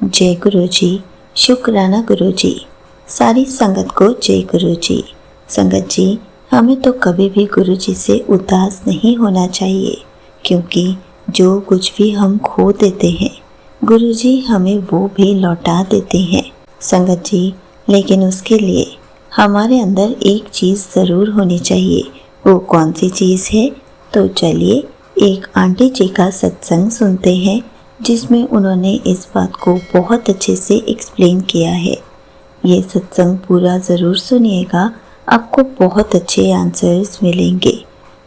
जय गुरु जी। शुक्राना गुरु जी। सारी संगत को जय गुरु जी। संगत जी, हमें तो कभी भी गुरु जी से उदास नहीं होना चाहिए, क्योंकि जो कुछ भी हम खो देते हैं गुरु जी हमें वो भी लौटा देते हैं। संगत जी, लेकिन उसके लिए हमारे अंदर एक चीज़ ज़रूर होनी चाहिए। वो कौन सी चीज़ है? तो चलिए एक आंटी जी का सत्संग सुनते हैं, जिसमें उन्होंने इस बात को बहुत अच्छे से एक्सप्लेन किया है। ये सत्संग पूरा ज़रूर सुनिएगा, आपको बहुत अच्छे आंसर्स मिलेंगे।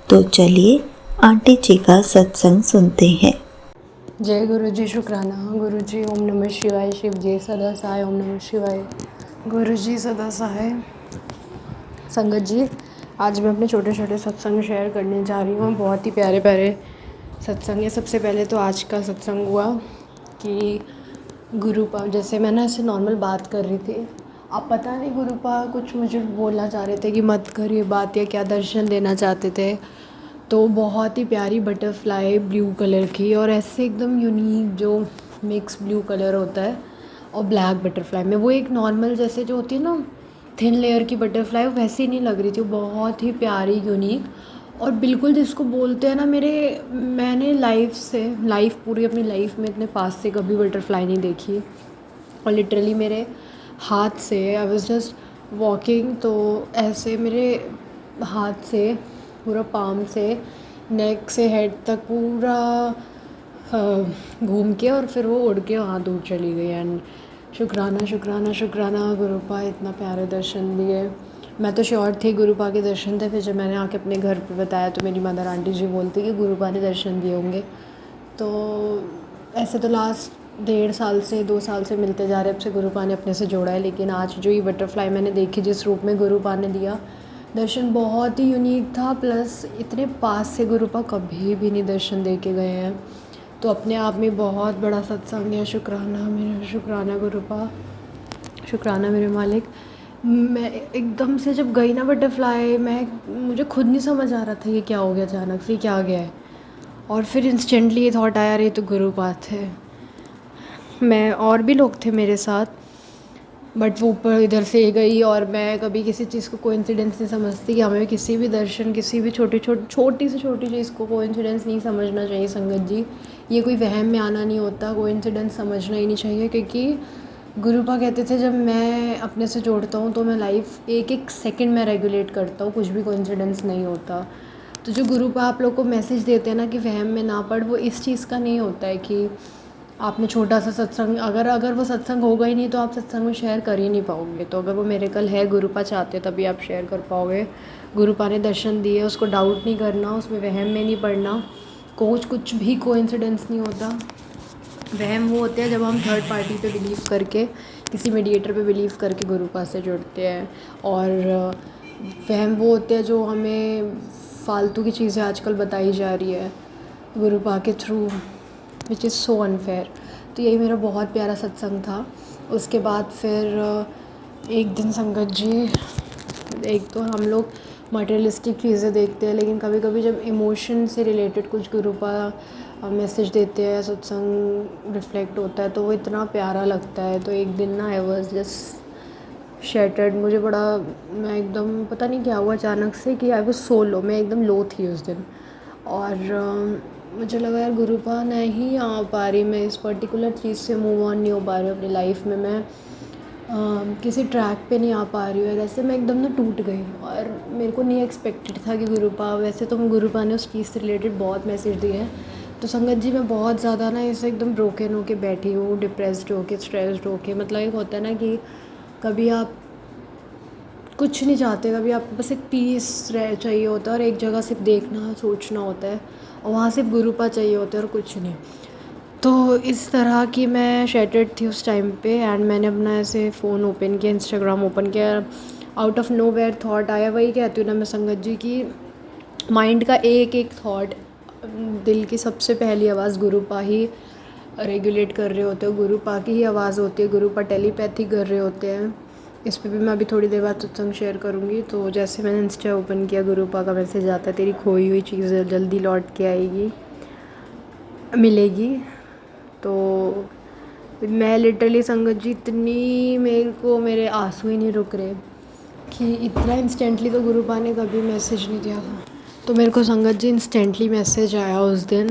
तो चलिए आंटी जी का सत्संग सुनते हैं। जय गुरु जी। शुक्राना गुरु जी। ओम नमः शिवाय। शिव जी सदा सहाय। ओम नमः शिवाय। गुरु जी सदा सहाय। संगत जी, आज मैं अपने छोटे छोटे सत्संग शेयर करने जा रही हूँ। बहुत ही प्यारे प्यारे सत्संग है। सबसे पहले तो आज का सत्संग हुआ कि गुरुपा, जैसे मैं ना ऐसे नॉर्मल बात कर रही थी, अब पता नहीं गुरुपा कुछ मुझे बोलना चाह रहे थे कि मत कर ये बात, या क्या दर्शन देना चाहते थे। तो बहुत ही प्यारी बटरफ्लाई ब्लू कलर की, और ऐसे एकदम यूनिक जो मिक्स ब्लू कलर होता है और ब्लैक बटरफ्लाई में, वो एक नॉर्मल जैसे जो होती है ना थिन लेयर की बटरफ्लाई, वो वैसी नहीं लग रही थी। वो बहुत ही प्यारी यूनिक, और बिल्कुल जिसको बोलते हैं ना, मैंने लाइफ पूरी अपनी लाइफ में इतने पास से कभी बटरफ्लाई नहीं देखी। और लिटरली मेरे हाथ से आई वॉज जस्ट वॉकिंग, तो ऐसे मेरे हाथ से पूरा पाम से नेक से हेड तक पूरा घूम के, और फिर वो उड़ के वहाँ दूर चली गई। एंड शुक्राना शुक्राना शुक्राना गुरुपा, इतना प्यारे दर्शन दिए। मैं तो श्योर थी गुरुपा के दर्शन थे, फिर जब मैंने आके अपने घर पे बताया तो मेरी मदर आंटी जी बोलती कि गुरुपा ने दर्शन दिए होंगे। तो ऐसे तो लास्ट 1.5 साल से 2 साल से मिलते जा रहे, अब से गुरुपा ने अपने से जोड़ा है। लेकिन आज जो ये बटरफ्लाई मैंने देखी, जिस रूप में गुरुपा ने दिया दर्शन, बहुत ही यूनिक था। प्लस इतने पास से गुरुपा कभी भी नहीं दर्शन दे के गए हैं, तो अपने आप में बहुत बड़ा सत्संग है। शुक्राना गुरुपा, शुक्राना मेरे मालिक। मैं एकदम से जब गई ना बटरफ्लाई, मुझे खुद नहीं समझ आ रहा था ये क्या हो गया, अचानक से क्या आ गया है। और फिर इंस्टेंटली ये थॉट आया, अरे तो गुरुपा थे। मैं और भी लोग थे मेरे साथ, बट वो ऊपर इधर से गई, और मैं कभी किसी चीज़ को कोइंसिडेंस नहीं समझती कि हमें किसी भी दर्शन, किसी भी छोटी से छोटी चीज़ को कोइंसिडेंस नहीं समझना चाहिए। संगत जी, ये कोई वहम में आना नहीं होता, कोइंसिडेंस समझना ही नहीं चाहिए। क्योंकि गुरुपा कहते थे जब मैं अपने से जोड़ता हूँ तो मैं लाइफ एक एक सेकंड में रेगुलेट करता हूँ, कुछ भी कोइंसिडेंस नहीं होता। तो जो गुरुपा आप लोग को मैसेज देते हैं ना कि वहम में ना पड़, वो इस चीज़ का नहीं होता है कि आपने छोटा सा सत्संग, अगर वो सत्संग होगा ही नहीं तो आप सत्संग में शेयर कर ही नहीं पाओगे। तो अगर वो मिरेकल है, गुरुपा चाहते तभी आप शेयर कर पाओगे। गुरुपा ने दर्शन दिए, उसको डाउट नहीं करना, उसमें वहम में नहीं पड़ना। कुछ भी कोइंसिडेंस नहीं होता। वहम वो होते हैं जब हम थर्ड पार्टी पे बिलीव करके, किसी मीडिएटर पे बिलीव करके गुरुपा से जुड़ते हैं। और वहम वो होते हैं जो हमें फालतू की चीज़ें आजकल बताई जा रही है गुरुपा के through, which is so unfair. तो यही मेरा बहुत प्यारा सत्संग था। उसके बाद फिर एक दिन संगत जी, एक तो हम लोग मटेरियलिस्टिक चीज़ें देखते हैं, लेकिन कभी कभी जब इमोशन से रिलेटेड कुछ गुरुपा मैसेज देते हैं, सत्संग रिफ्लेक्ट होता है, तो वो इतना प्यारा लगता है। तो एक दिन ना आई वॉज जस्ट शैटर्ड, मुझे बड़ा, मैं एकदम पता नहीं क्या हुआ अचानक से कि आई वॉज सो लो, मैं एकदम लो थी उस दिन। और मुझे लगा यार गुरुपा नहीं आ पा रही, मैं इस पर्टिकुलर चीज़ से मूव ऑन नहीं हो पा रही हूँ अपनी लाइफ में, मैं किसी ट्रैक पे नहीं आ पा रही हूँ। और ऐसे मैं एकदम ना टूट गई, और मेरे को नहीं एक्सपेक्टेड था कि गुरुपा, वैसे तो गुरुपा ने उस चीज़ से रिलेटेड बहुत मैसेज दिए हैं। तो संगत जी, मैं बहुत ज़्यादा ना ऐसे एकदम ब्रोकन होके बैठी हूँ, डिप्रेस्ड होके, स्ट्रेस्ड होके। मतलब एक होता है ना कि कभी आप कुछ नहीं चाहते, कभी आपको बस एक पीस चाहिए होता है, और एक जगह सिर्फ देखना सोचना होता है, और वहाँ सिर्फ गुरुपा चाहिए होता है और कुछ नहीं। तो इस तरह की मैं शैटर्ड थी उस टाइम पे। एंड मैंने अपना ऐसे फ़ोन ओपन किया, इंस्टाग्राम ओपन किया, out of nowhere thought आया। वही कहती हूँ ना मैं संगत जी की, माइंड का एक एक थॉट, दिल की सबसे पहली आवाज़ गुरुपा ही रेगुलेट कर रहे होते हो, गुरुपा की ही आवाज़ होती है, गुरुपा टेलीपैथी कर रहे होते हैं। इस पे भी मैं अभी थोड़ी देर बाद सत्संग शेयर करूँगी। तो जैसे मैंने इंस्टा ओपन किया, गुरुपा का मैसेज आता है, तेरी खोई हुई चीज़ जल्दी लौट के आएगी, मिलेगी। तो मैं लिटरली संगत जी इतनी मेरे आंसू ही नहीं रुक रहे कि इतना इंस्टेंटली तो गुरुपा ने कभी मैसेज नहीं दिया था। तो मेरे को संगत जी इंस्टेंटली मैसेज आया उस दिन,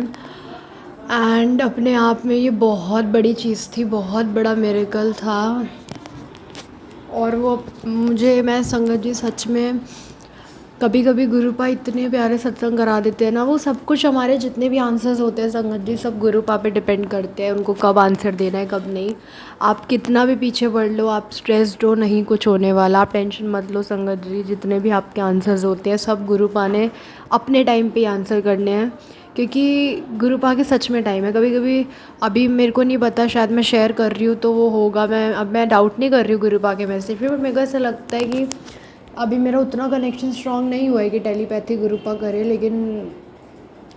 एंड अपने आप में ये बहुत बड़ी चीज़ थी, बहुत बड़ा मिरेकल था। और वो मैं संगत जी सच में कभी कभी गुरुपा इतने प्यारे सत्संग करा देते हैं ना, वो सब कुछ हमारे जितने भी आंसर्स होते हैं संगत जी सब गुरुपा पे डिपेंड करते हैं, उनको कब आंसर देना है कब नहीं। आप कितना भी पीछे पढ़ लो, आप स्ट्रेस्ड हो, नहीं कुछ होने वाला, आप टेंशन मत लो संगत जी, जितने भी आपके आंसर्स होते हैं सब गुरुपा ने अपने टाइम पे आंसर करने हैं, क्योंकि गुरुपा के सच में टाइम है। कभी कभी अभी मेरे को नहीं पता, शायद मैं शेयर कर रही हूँ तो वो होगा, मैं डाउट नहीं कर रही हूँ गुरुपा के मैसेज पे, बट मेरे को ऐसा लगता है कि अभी मेरा उतना कनेक्शन स्ट्रॉन्ग नहीं हुआ है कि टेलीपैथी गुरुपा करे, लेकिन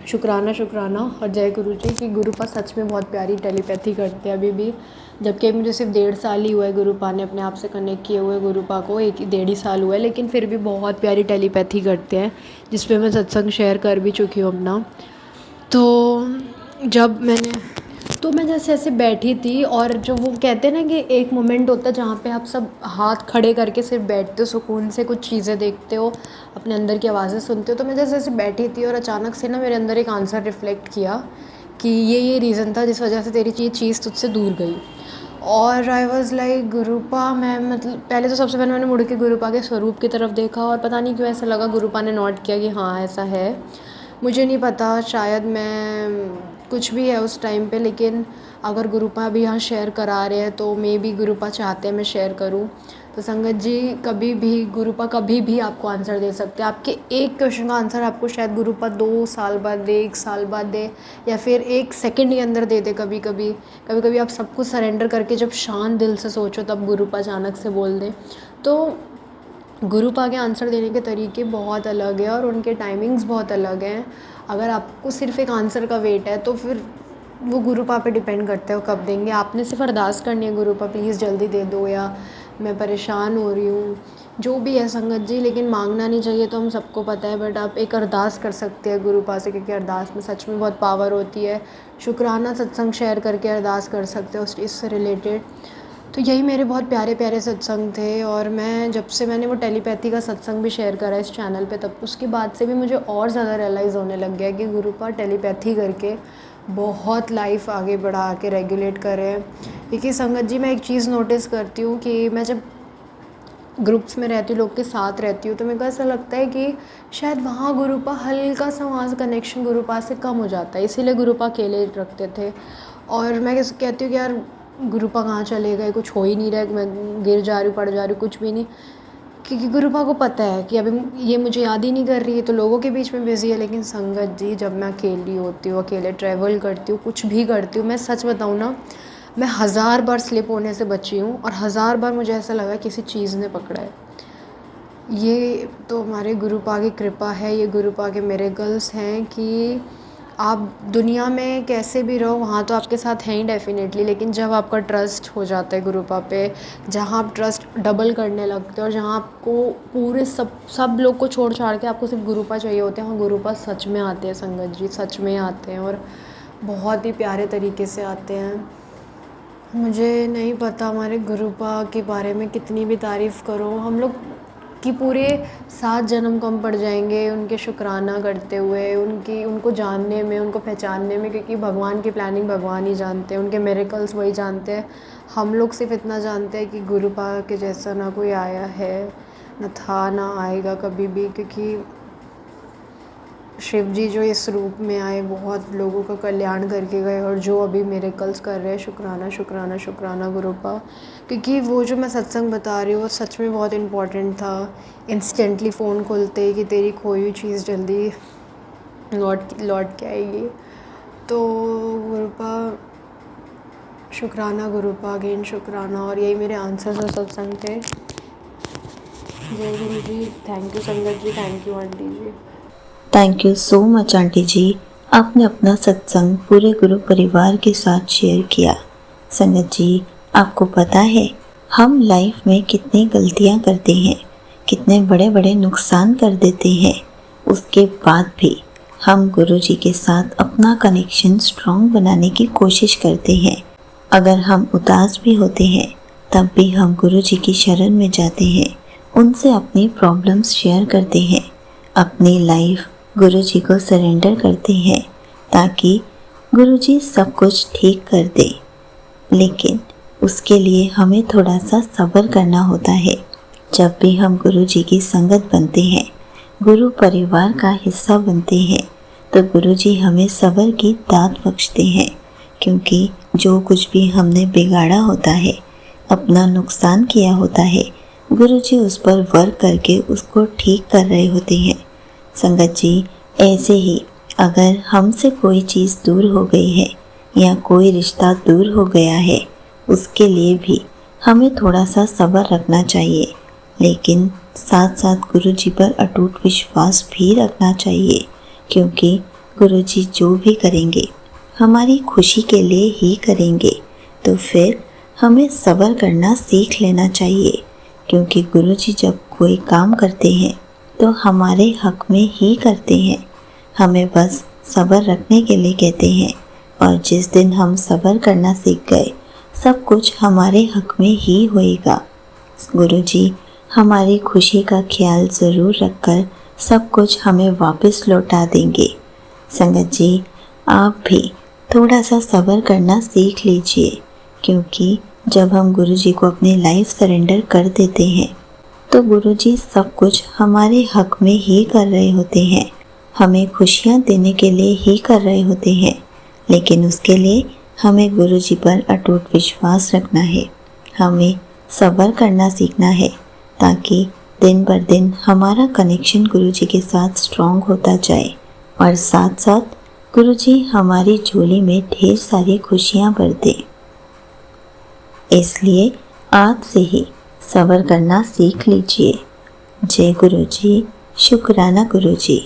शुक्राना और जय गुरु जी कि गुरुपा सच में बहुत प्यारी टेलीपैथी करते हैं अभी भी। जबकि मुझे सिर्फ 1.5 साल ही हुआ है गुरुपा ने अपने आप से कनेक्ट किए हुए, गुरुपा को 1.5 ही साल हुआ है, लेकिन फिर भी बहुत प्यारी टेलीपैथी करते हैं, जिस पे मैं सत्संग शेयर कर भी चुकी हूँ अपना। तो मैं जैसे ऐसे बैठी थी, और जो वो कहते हैं ना कि एक मोमेंट होता है जहाँ पे आप सब हाथ खड़े करके सिर्फ बैठते हो, सुकून से कुछ चीज़ें देखते हो, अपने अंदर की आवाज़ें सुनते हो। तो मैं जैसे ऐसे बैठी थी और अचानक से ना मेरे अंदर एक आंसर रिफ्लेक्ट किया कि ये रीज़न था जिस वजह से तेरी चीज़ तुझसे दूर गई। और आई वॉज़ लाइक गुरुपा, मैं मतलब पहले तो सबसे पहले मैंने मुड़ के गुरुपा के स्वरूप की तरफ देखा, और पता नहीं क्यों ऐसा लगा गुरुपा ने नोट किया कि हाँ ऐसा है। मुझे नहीं पता, शायद मैं कुछ भी है उस टाइम पे, लेकिन अगर गुरुपा भी यहाँ शेयर करा रहे हैं तो मे बी गुरुपा चाहते हैं मैं शेयर करूँ। तो संगत जी कभी भी गुरुपा कभी भी आपको आंसर दे सकते हैं। आपके एक क्वेश्चन का आंसर आपको शायद गुरुपा 2 साल बाद दे, 1 साल बाद दे, या फिर 1 सेकंड के अंदर दे दे। कभी कभी आप सब कुछ सरेंडर करके जब शांत दिल से सोचो तब गुरुपा अचानक से बोल दें। तो गुरुपा के आंसर देने के तरीके बहुत अलग है और उनके टाइमिंग्स बहुत अलग हैं। अगर आपको सिर्फ एक आंसर का वेट है तो फिर वो गुरुपा पे डिपेंड करता है वो कब देंगे। आपने सिर्फ अरदास करनी है, गुरुपा प्लीज़ जल्दी दे दो, या मैं परेशान हो रही हूँ, जो भी है संगत जी, लेकिन मांगना नहीं चाहिए तो हम सबको पता है, बट आप एक अरदास कर सकते हैं गुरुपा से, क्योंकि अरदास में सच में बहुत पावर होती है। शुक्राना सत्संग शेयर करके अरदास कर सकते हो उस चीज़ से रिलेटेड। तो यही मेरे बहुत प्यारे प्यारे सत्संग थे, और मैं जब से मैंने वो टेलीपैथी का सत्संग भी शेयर करा इस चैनल पे, तब उसके बाद से भी मुझे और ज़्यादा रियलाइज़ होने लग गया कि गुरुपा टेलीपैथी करके बहुत लाइफ आगे बढ़ा के रेगुलेट कर रहे हैं। क्योंकि संगत जी मैं एक चीज़ नोटिस करती हूँ कि मैं जब ग्रुप्स में रहती हूँ, लोग के साथ रहती हूँ, तो मेरे को ऐसा लगता है कि शायद वहाँ गुरुपा हल्का सा वहाँ से कनेक्शन गुरुपा से कम हो जाता है, इसीलिए गुरुपा अकेले रखते थे। और मैं कहती हूँ कि यार गुरुपा कहाँ चले गए, कुछ हो ही नहीं रहा है, मैं गिर जा रही हूँ, पड़ जा रही हूँ, कुछ भी नहीं, क्योंकि गुरुपा को पता है कि अभी ये मुझे याद ही नहीं कर रही है, तो लोगों के बीच में बिज़ी है। लेकिन संगत जी जब मैं अकेली होती हूँ, अकेले ट्रैवल करती हूँ, कुछ भी करती हूँ, मैं सच बताऊँ ना, मैं 1000 बार स्लिप होने से बची हूँ, और 1000 बार मुझे ऐसा लगा किसी चीज़ ने पकड़ा है। ये तो हमारे गुरुपा की कृपा है, ये गुरुपा के मिरेकल्स हैं कि आप दुनिया में कैसे भी रहो वहाँ तो आपके साथ हैं ही डेफिनेटली, लेकिन जब आपका ट्रस्ट हो जाता है गुरुपा पे, जहाँ आप ट्रस्ट डबल करने लगते हो, और जहाँ आपको पूरे सब लोग को छोड़ छाड़ के आपको सिर्फ गुरुपा चाहिए होते हैं, वहाँ गुरुपा सच में आते हैं संगत जी, सच में आते हैं, और बहुत ही प्यारे तरीके से आते हैं। मुझे नहीं पता हमारे गुरुपा के बारे में कितनी भी तारीफ़ करो, हम लोग कि पूरे 7 जन्म कम पड़ जाएंगे उनके शुक्राना करते हुए, उनको जानने में, उनको पहचानने में, क्योंकि भगवान की प्लानिंग भगवान ही जानते हैं, उनके मिरेकल्स वही जानते हैं। हम लोग सिर्फ इतना जानते हैं कि गुरुपा के जैसा ना कोई आया है, न था, ना आएगा कभी भी, क्योंकि शिव जी जो इस रूप में आए बहुत लोगों का कल्याण करके गए, और जो अभी मिरेकल्स कर रहे हैं, शुक्राना गुरुपा, क्योंकि वो जो मैं सत्संग बता रही हूँ वो सच में बहुत इम्पॉर्टेंट था। इंस्टेंटली फ़ोन खोलते कि तेरी खोई हुई चीज़ जल्दी लौट के आएगी। तो गुरुपा शुक्राना, गुरुपा अगेन शुक्राना, और यही मेरे आंसर्स और सत्संग थे। जय गुरु जी, थैंक यू संगत जी, थैंक यू आंटी जी। Thank you so much aunty जी, आपने अपना सत्संग पूरे गुरु परिवार के साथ शेयर किया। संगत जी आपको पता है हम लाइफ में कितनी गलतियां करते हैं, कितने बड़े बड़े नुकसान कर देते हैं, उसके बाद भी हम गुरु जी के साथ अपना कनेक्शन स्ट्रॉन्ग बनाने की कोशिश करते हैं। अगर हम उदास भी होते हैं तब भी हम गुरु जी की शरण में जाते हैं, उनसे अपनी प्रॉब्लम्स शेयर करते हैं, अपनी लाइफ गुरु जी को सरेंडर करते हैं ताकि गुरु जी सब कुछ ठीक कर दे। लेकिन उसके लिए हमें थोड़ा सा सब्र करना होता है। जब भी हम गुरु जी की संगत बनते हैं, गुरु परिवार का हिस्सा बनते हैं, तो गुरु जी हमें सब्र की दात बख्शते हैं, क्योंकि जो कुछ भी हमने बिगाड़ा होता है, अपना नुकसान किया होता है, गुरु जी उस पर वर्क करके उसको ठीक कर रहे होते हैं। संगत जी, ऐसे ही अगर हमसे कोई चीज़ दूर हो गई है या कोई रिश्ता दूर हो गया है, उसके लिए भी हमें थोड़ा सा सब्र रखना चाहिए, लेकिन साथ साथ गुरु जी पर अटूट विश्वास भी रखना चाहिए, क्योंकि गुरु जी जो भी करेंगे हमारी खुशी के लिए ही करेंगे। तो फिर हमें सब्र करना सीख लेना चाहिए, क्योंकि गुरु जी जब कोई काम करते हैं तो हमारे हक में ही करते हैं। हमें बस सब्र रखने के लिए कहते हैं, और जिस दिन हम सब्र करना सीख गए, सब कुछ हमारे हक में ही होएगा। गुरु जी हमारी खुशी का ख्याल ज़रूर रखकर सब कुछ हमें वापस लौटा देंगे। संगत जी, आप भी थोड़ा सा सब्र करना सीख लीजिए, क्योंकि जब हम गुरु जी को अपनी लाइफ सरेंडर कर देते हैं तो गुरु जी सब कुछ हमारे हक में ही कर रहे होते हैं, हमें खुशियाँ देने के लिए ही कर रहे होते हैं। लेकिन उसके लिए हमें गुरु जी पर अटूट विश्वास रखना है, हमें सब्र करना सीखना है, ताकि दिन बर दिन हमारा कनेक्शन गुरु जी के साथ स्ट्रॉन्ग होता जाए, और साथ साथ गुरु जी हमारी झोली में ढेर सारी खुशियाँ भर दें। इसलिए आज से ही सब्र करना सीख लीजिए। जय गुरु जी, शुक्राना गुरु जी।